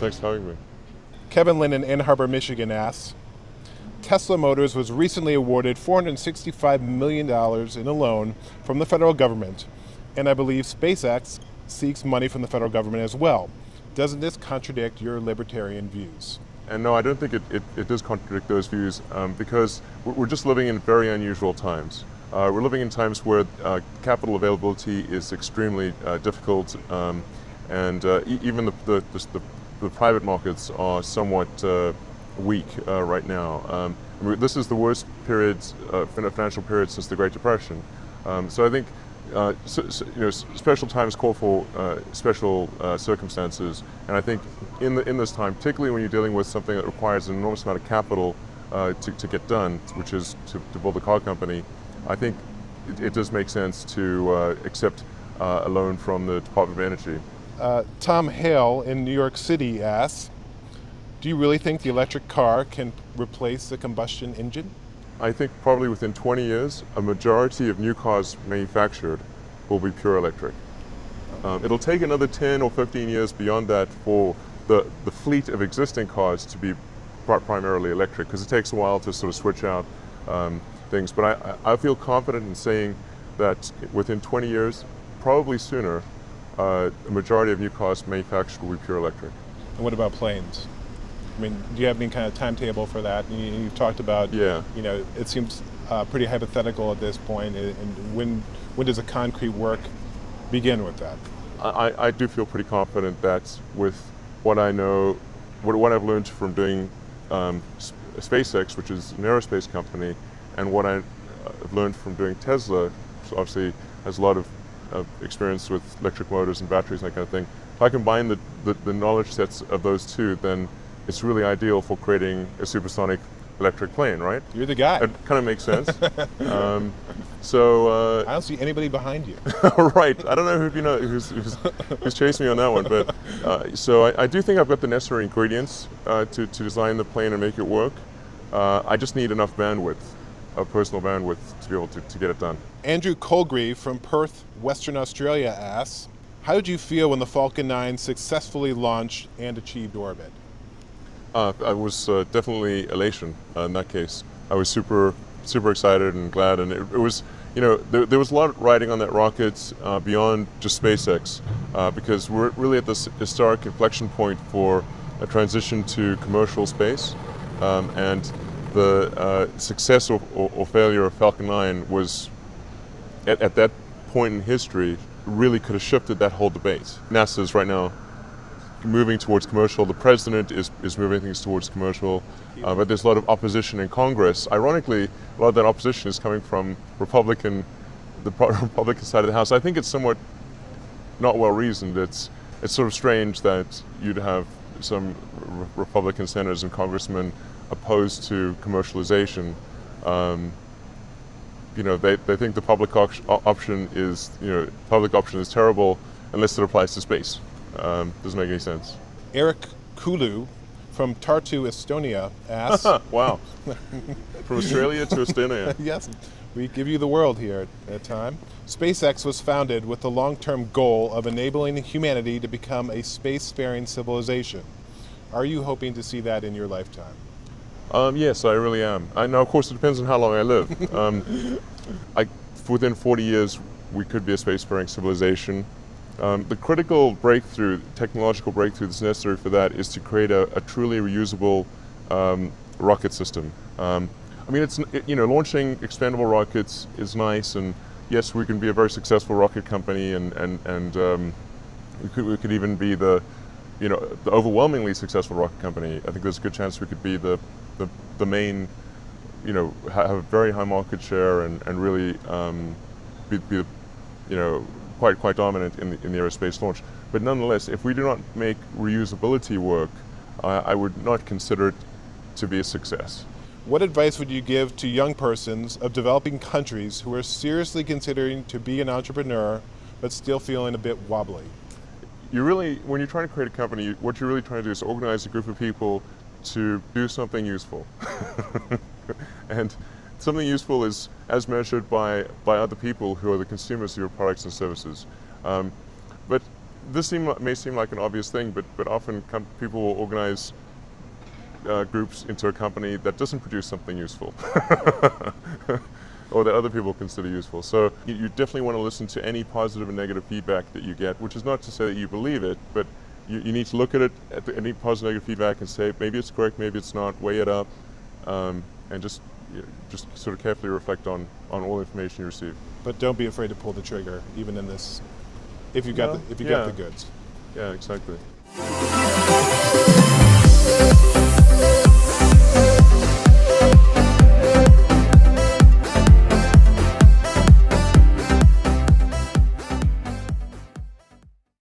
thanks for having me. Kevin Lynn in Ann Arbor, Michigan asks, Tesla Motors was recently awarded $465 million in a loan from the federal government, and I believe SpaceX seeks money from the federal government as well. Doesn't this contradict your libertarian views? And no, I don't think it does contradict those views because we're just living in very unusual times. We're living in times where capital availability is extremely difficult, and even the private markets are somewhat weak right now. This is the worst financial period since the Great Depression. So I think special times call for special circumstances, and I think in this time, particularly when you're dealing with something that requires an enormous amount of capital to get done, which is to build a car company, I think it does make sense to accept a loan from the Department of Energy. Tom Hale in New York City asks, do you really think the electric car can replace the combustion engine? I think probably within 20 years, a majority of new cars manufactured will be pure electric. It'll take another 10 or 15 years beyond that for the fleet of existing cars to be primarily electric, because it takes a while to sort of switch out things. But I feel confident in saying that within 20 years, probably sooner, a majority of new cars manufactured will be pure electric. And what about planes? I mean, do you have any kind of timetable for that? You've talked about, it seems pretty hypothetical at this point, and when does a concrete work begin with that? I do feel pretty confident that with what I know, what I've learned from doing SpaceX, which is an aerospace company, and what I've learned from doing Tesla, which obviously has a lot of experience with electric motors and batteries and that kind of thing. If I combine the knowledge sets of those two, then it's really ideal for creating a supersonic electric plane, right? You're the guy. It kind of makes sense. I don't see anybody behind you. Right. I don't know who's chasing me on that one, but so I do think I've got the necessary ingredients to design the plane and make it work. I just need enough bandwidth, personal bandwidth, to be able to get it done. Andrew Colgreve from Perth, Western Australia asks, how did you feel when the Falcon 9 successfully launched and achieved orbit? I was definitely elation in that case. I was super excited and glad, and it was, there was a lot riding on that rocket beyond just SpaceX, because we're really at this historic inflection point for a transition to commercial space, and the success or failure of Falcon 9 was, at that point in history, really could have shifted that whole debate. NASA's right now moving towards commercial. The president is moving things towards commercial, but there's a lot of opposition in Congress. Ironically, a lot of that opposition is coming from the Republican side of the House. I think it's somewhat not well reasoned. It's sort of strange that you'd have some Republican senators and congressmen opposed to commercialization. They think the public option is terrible unless it applies to space. Doesn't make any sense. Eric Kulu from Tartu, Estonia asks... Wow. From Australia to Estonia. Yes, we give you the world here at a time. SpaceX was founded with the long-term goal of enabling humanity to become a spacefaring civilization. Are you hoping to see that in your lifetime? Yes, I really am. Now, of course, it depends on how long I live. Within 40 years, we could be a spacefaring civilization. The critical technological breakthrough that's necessary for that is to create a truly reusable rocket system. Launching expendable rockets is nice, and yes, we can be a very successful rocket company, and we could even be the overwhelmingly successful rocket company. I think there's a good chance we could be the main, have a very high market share and really be quite dominant in the aerospace launch. But nonetheless, if we do not make reusability work, I would not consider it to be a success. What advice would you give to young persons of developing countries who are seriously considering to be an entrepreneur but still feeling a bit wobbly? When you're trying to create a company, what you're really trying to do is organize a group of people to do something useful. And something useful is as measured by other people who are the consumers of your products and services. But may seem like an obvious thing, but often people will organize groups into a company that doesn't produce something useful. Or that other people consider useful. So you definitely want to listen to any positive and negative feedback that you get, which is not to say that you believe it, but you need to look at it, any positive and negative feedback, and say, maybe it's correct, maybe it's not, weigh it up, and just sort of carefully reflect on all the information you receive. But don't be afraid to pull the trigger, even in this, if you got the goods. Yeah, exactly.